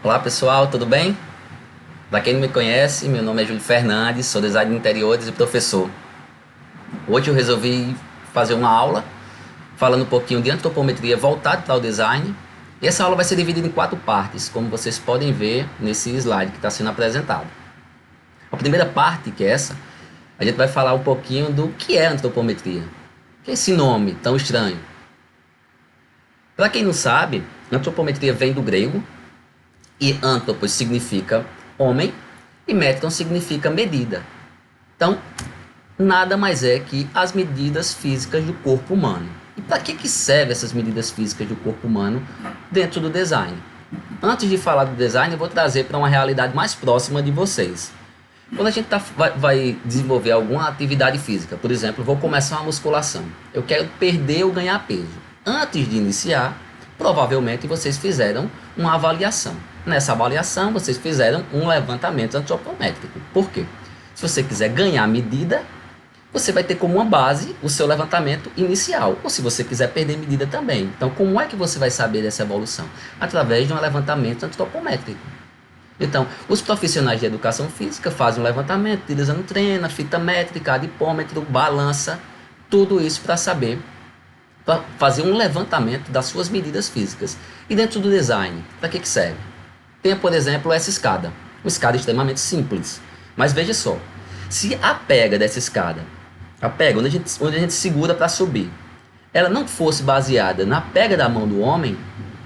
Olá pessoal, tudo bem? Para quem não me conhece, meu nome é Júlio Fernandes, sou designer de interiores e professor. Hoje eu resolvi fazer uma aula falando um pouquinho de antropometria voltado para o design. E essa aula vai ser dividida em 4 partes, como vocês podem ver nesse slide que está sendo apresentado. A primeira parte, que é essa, a gente vai falar um pouquinho do que é antropometria. Que é esse nome tão estranho? Para quem não sabe, antropometria vem do grego, e antropos significa homem e metron significa medida. Então, nada mais é que as medidas físicas do corpo humano. E para que servem essas medidas físicas do corpo humano dentro do design? Antes de falar do design, eu vou trazer para uma realidade mais próxima de vocês. Quando a gente vai desenvolver alguma atividade física, por exemplo, vou começar uma musculação. Eu quero perder ou ganhar peso. Antes de iniciar, provavelmente vocês fizeram uma avaliação. Nessa avaliação, vocês fizeram um levantamento antropométrico. Por quê? Se você quiser ganhar medida, você vai ter como uma base o seu levantamento inicial. Ou se você quiser perder medida também. Então, como é que você vai saber dessa evolução? Através de um levantamento antropométrico. Então, os profissionais de educação física fazem um levantamento, utilizando treina, fita métrica, adipômetro, balança, tudo isso para saber, para fazer um levantamento das suas medidas físicas. E dentro do design, para que serve? Tem, por exemplo, essa escada. Uma escada extremamente simples. Mas veja só, se a pega dessa escada, a pega onde a gente segura para subir, ela não fosse baseada na pega da mão do homem,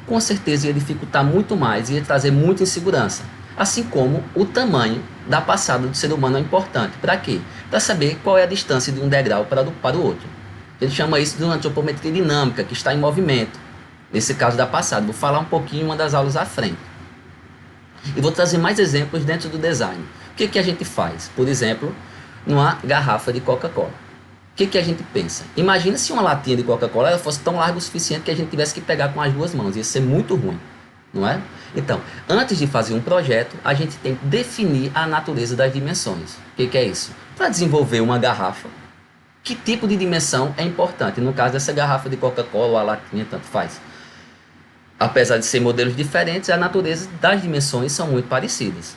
com certeza ia dificultar muito mais, ia trazer muita insegurança. Assim como o tamanho da passada do ser humano é importante. Para quê? Para saber qual é a distância de um degrau para o outro. A gente chama isso de uma antropometria dinâmica, que está em movimento. Nesse caso da passada, vou falar um pouquinho em uma das aulas à frente. E vou trazer mais exemplos dentro do design. O que a gente faz? Por exemplo, numa garrafa de Coca-Cola. O que a gente pensa? Imagina se uma latinha de Coca-Cola ela fosse tão larga o suficiente que a gente tivesse que pegar com as duas mãos. Ia ser muito ruim, não é? Então, antes de fazer um projeto, a gente tem que definir a natureza das dimensões. O que é isso? Para desenvolver uma garrafa, que tipo de dimensão é importante? No caso dessa garrafa de Coca-Cola ou a latinha, tanto faz. Apesar de ser modelos diferentes, a natureza das dimensões são muito parecidas.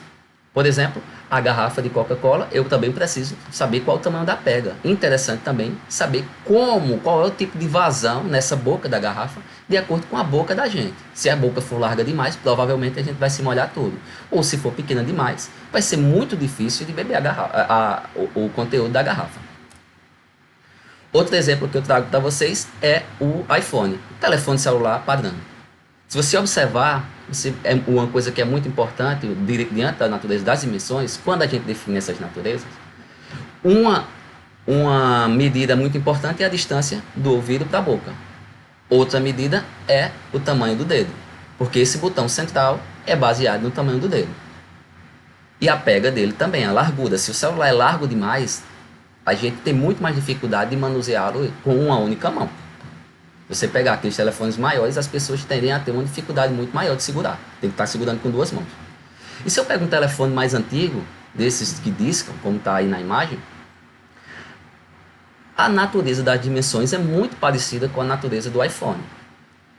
Por exemplo, a garrafa de Coca-Cola, eu também preciso saber qual é o tamanho da pega. Interessante também saber qual é o tipo de vazão nessa boca da garrafa, de acordo com a boca da gente. Se a boca for larga demais, provavelmente a gente vai se molhar todo. Ou se for pequena demais, vai ser muito difícil de beber o conteúdo da garrafa. Outro exemplo que eu trago para vocês é o iPhone, o telefone celular padrão. Se você observar, é uma coisa que é muito importante, diante da natureza das dimensões, quando a gente define essas naturezas, uma medida muito importante é a distância do ouvido para a boca. Outra medida é o tamanho do dedo, porque esse botão central é baseado no tamanho do dedo. E a pega dele também, a largura. Se o celular é largo demais, a gente tem muito mais dificuldade de manuseá-lo com uma única mão. Você pegar aqueles telefones maiores, as pessoas tendem a ter uma dificuldade muito maior de segurar. Tem que estar segurando com duas mãos. E se eu pego um telefone mais antigo, desses que discam, como está aí na imagem, a natureza das dimensões é muito parecida com a natureza do iPhone.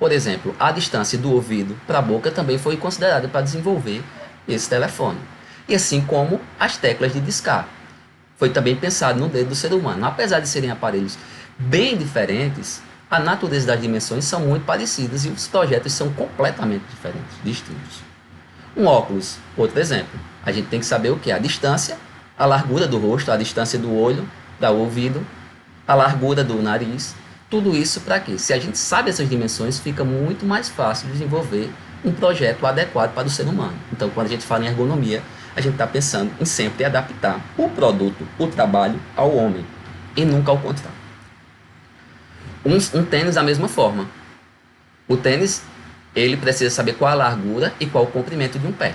Por exemplo, a distância do ouvido para a boca também foi considerada para desenvolver esse telefone. E assim como as teclas de discar. Foi também pensado no dedo do ser humano. Apesar de serem aparelhos bem diferentes, a natureza das dimensões são muito parecidas e os projetos são completamente diferentes, distintos. Um óculos, outro exemplo. A gente tem que saber o que é a distância, a largura do rosto, a distância do olho, do ouvido, a largura do nariz. Tudo isso para quê? Se a gente sabe essas dimensões, fica muito mais fácil de desenvolver um projeto adequado para o ser humano. Então, quando a gente fala em ergonomia, a gente está pensando em sempre adaptar o produto, o trabalho ao homem e nunca ao contrário. Um tênis da mesma forma. O tênis, ele precisa saber qual a largura e qual o comprimento de um pé.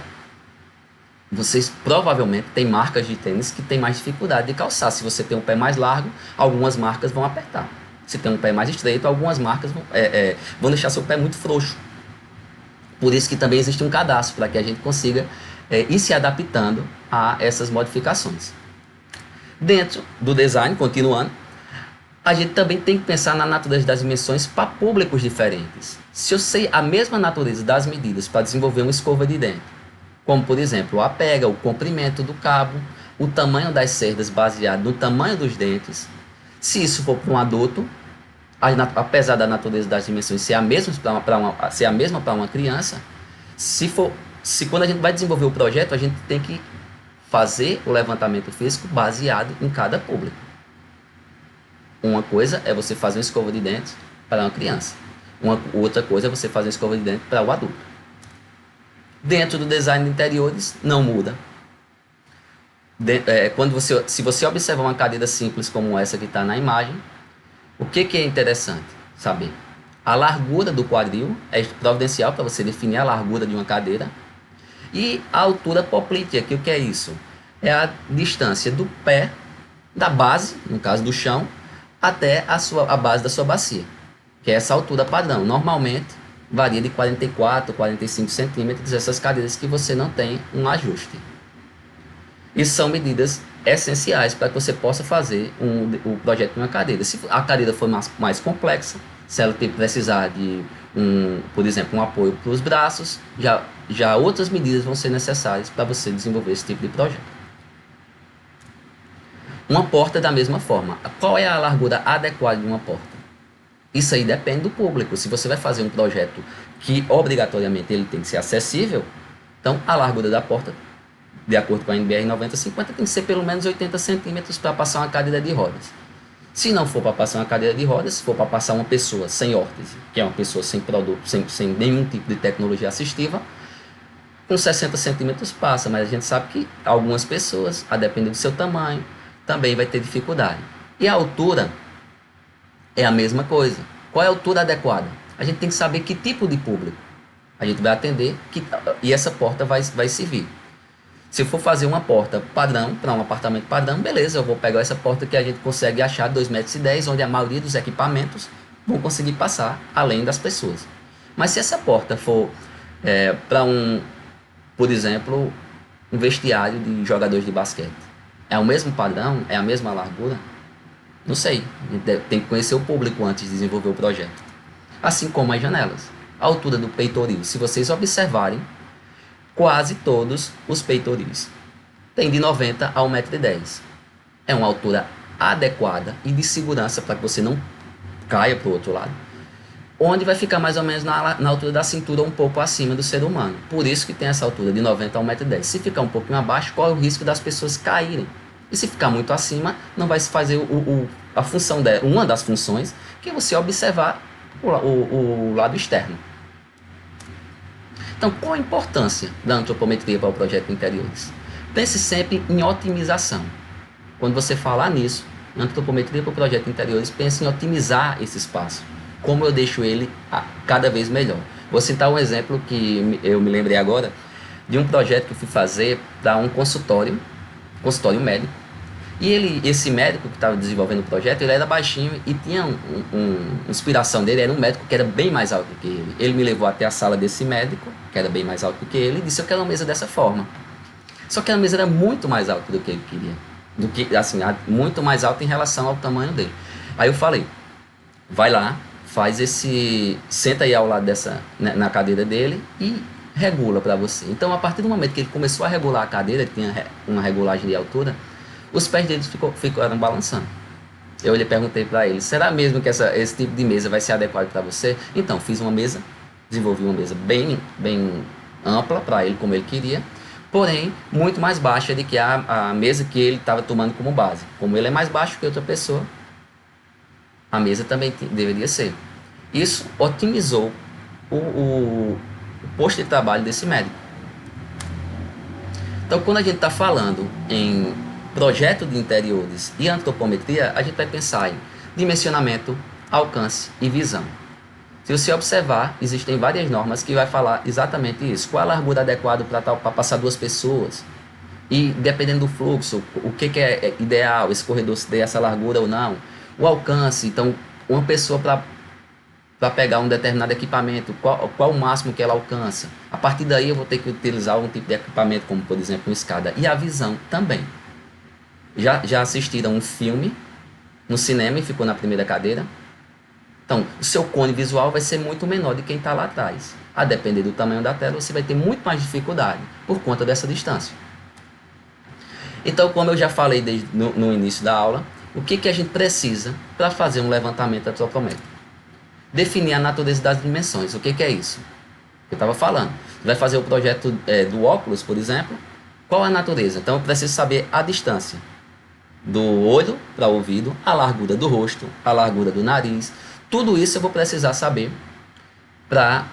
Vocês provavelmente têm marcas de tênis que têm mais dificuldade de calçar. Se você tem um pé mais largo, algumas marcas vão apertar. Se tem um pé mais estreito, algumas marcas vão deixar seu pé muito frouxo. Por isso que também existe um cadastro, para que a gente consiga ir se adaptando a essas modificações. Dentro do design, continuando, a gente também tem que pensar na natureza das dimensões para públicos diferentes. Se eu sei a mesma natureza das medidas para desenvolver uma escova de dente como por exemplo a pega, o comprimento do cabo, o tamanho das cerdas baseado no tamanho dos dentes. Se isso for para um adulto, apesar da natureza das dimensões ser a mesma para uma criança, se quando a gente vai desenvolver o projeto, a gente tem que fazer o levantamento físico baseado em cada público. Uma coisa é você fazer uma escova de dentes para uma criança. Outra coisa é você fazer uma escova de dentes para o adulto. Dentro do design de interiores, não muda. Se você observar uma cadeira simples como essa que está na imagem, o que é interessante saber? A largura do quadril é providencial para você definir a largura de uma cadeira. E a altura poplítea, que o que é isso? É a distância do pé, da base, no caso do chão, até a base da sua bacia, que é essa altura padrão. Normalmente varia de 44, 45 centímetros, essas cadeiras que você não tem um ajuste. Isso são medidas essenciais para que você possa fazer o projeto de uma cadeira. Se a cadeira for mais complexa, se ela precisar de, por exemplo, um apoio para os braços, já outras medidas vão ser necessárias para você desenvolver esse tipo de projeto. Uma porta da mesma forma. Qual é a largura adequada de uma porta? Isso aí depende do público. Se você vai fazer um projeto que obrigatoriamente ele tem que ser acessível, então a largura da porta, de acordo com a NBR 9050, tem que ser pelo menos 80 centímetros para passar uma cadeira de rodas. Se não for para passar uma cadeira de rodas, se for para passar uma pessoa sem órtese, que é uma pessoa sem produto, sem nenhum tipo de tecnologia assistiva, com 60 centímetros passa, mas a gente sabe que algumas pessoas, a depender do seu tamanho, também vai ter dificuldade. E a altura é a mesma coisa. Qual é a altura adequada? A gente tem que saber que tipo de público a gente vai atender e essa porta vai servir. Se eu for fazer uma porta padrão, para um apartamento padrão, beleza, eu vou pegar essa porta que a gente consegue achar 2,10 m, onde a maioria dos equipamentos vão conseguir passar, além das pessoas. Mas se essa porta for para por exemplo, um vestiário de jogadores de basquete, é o mesmo padrão? É a mesma largura? Não sei. A gente tem que conhecer o público antes de desenvolver o projeto. Assim como as janelas. A altura do peitoril. Se vocês observarem, quase todos os peitoris têm de 90 a 1,10 m. É uma altura adequada e de segurança para que você não caia para o outro lado. Onde vai ficar mais ou menos na altura da cintura, um pouco acima do ser humano. Por isso que tem essa altura de 90 a 1,10 m. Se ficar um pouquinho abaixo, corre o risco das pessoas caírem. E se ficar muito acima, não vai se fazer a função dela. Uma das funções que é você observar o lado externo. Então, qual a importância da antropometria para o projeto de interiores? Pense sempre em otimização. Quando você falar nisso, antropometria para o projeto de interiores, pense em otimizar esse espaço. Como eu deixo ele cada vez melhor. Vou citar um exemplo que eu me lembrei agora de um projeto que eu fui fazer para um consultório médico. E esse médico que estava desenvolvendo o projeto, ele era baixinho e tinha inspiração dele, era um médico que era bem mais alto que ele. Ele me levou até a sala desse médico, que era bem mais alto que ele, e disse: eu quero uma mesa dessa forma. Só que a mesa era muito mais alta do que ele queria. Muito mais alta em relação ao tamanho dele. Aí eu falei: vai lá, senta aí ao lado na cadeira dele e regula para você. Então, a partir do momento que ele começou a regular a cadeira, ele tinha uma regulagem de altura, os pés dele ficaram balançando. Eu lhe perguntei para ele: será mesmo que esse tipo de mesa vai ser adequado para você? Então, desenvolvi uma mesa bem ampla para ele, como ele queria, porém, muito mais baixa do que a mesa que ele estava tomando como base. Como ele é mais baixo que outra pessoa, a mesa também deveria ser. Isso otimizou o posto de trabalho desse médico. Então, quando a gente está falando em projeto de interiores e antropometria, a gente vai pensar em dimensionamento, alcance e visão. Se você observar, existem várias normas que vai falar exatamente isso. Qual a largura adequada para passar duas pessoas? E dependendo do fluxo, o que é ideal, esse corredor se der essa largura ou não. O alcance, então, uma pessoa para pegar um determinado equipamento, qual o máximo que ela alcança. A partir daí eu vou ter que utilizar um tipo de equipamento, como por exemplo uma escada. E a visão também. Já assistiram um filme no cinema e ficou na primeira cadeira? Então, o seu cone visual vai ser muito menor de quem está lá atrás. a depender do tamanho da tela, você vai ter muito mais dificuldade por conta dessa distância. Então, como eu já falei no início da aula, o que a gente precisa para fazer um levantamento antropométrico? Definir a natureza das dimensões. O que é isso? Eu estava falando. Você vai fazer o projeto do óculos, por exemplo. Qual é a natureza? Então, eu preciso saber a distância do olho para o ouvido, a largura do rosto, a largura do nariz. Tudo isso eu vou precisar saber para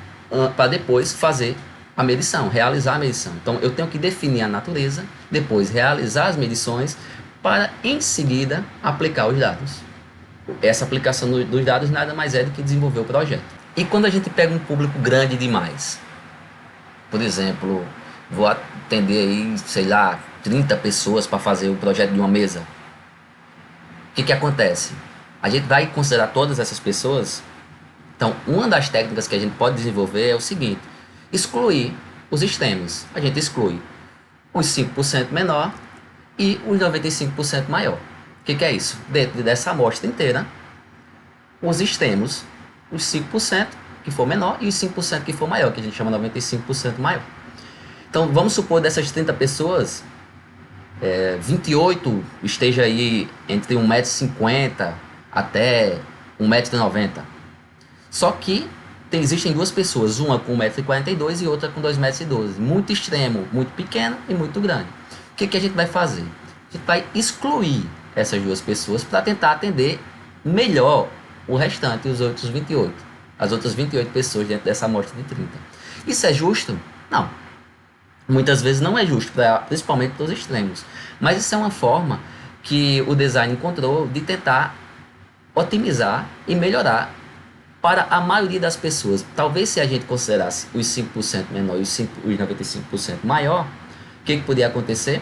depois fazer a medição, realizar a medição. Então, eu tenho que definir a natureza, depois realizar as medições, para em seguida aplicar os dados. Essa aplicação dos dados nada mais é do que desenvolver o projeto. E quando a gente pega um público grande demais, por exemplo, vou atender aí, sei lá, 30 pessoas para fazer o projeto de uma mesa. O que acontece? A gente vai considerar todas essas pessoas. Então, uma das técnicas que a gente pode desenvolver é o seguinte: excluir os extremos. A gente exclui os 5% menor e os 95% maior. O que é isso? Dentro dessa amostra inteira, os extremos, os 5% que for menor e os 5% que for maior, que a gente chama 95% maior. Então, vamos supor dessas 30 pessoas, 28 esteja aí entre 1,50 m até 1,90 m. Só que existem duas pessoas, uma com 1,42 m e outra com 2,12 m. Muito extremo, muito pequeno e muito grande. O que a gente vai fazer? A gente vai excluir essas duas pessoas para tentar atender melhor o restante, os outros 28. As outras 28 pessoas dentro dessa amostra de 30. Isso é justo? Não. Muitas vezes não é justo, principalmente para os extremos. Mas isso é uma forma que o design encontrou de tentar otimizar e melhorar para a maioria das pessoas. Talvez se a gente considerasse os 5% menor e os 95% maior, o que poderia acontecer?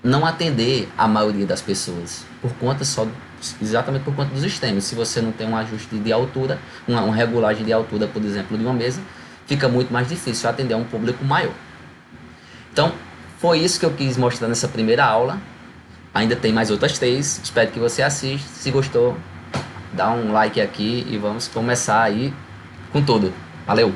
Não atender a maioria das pessoas, exatamente por conta dos extremos. Se você não tem um ajuste de altura, uma regulagem de altura, por exemplo, de uma mesa, fica muito mais difícil atender a um público maior. Então, foi isso que eu quis mostrar nessa primeira aula. Ainda tem mais outras 3, espero que você assista. Se gostou, dá um like aqui e vamos começar aí com tudo. Valeu!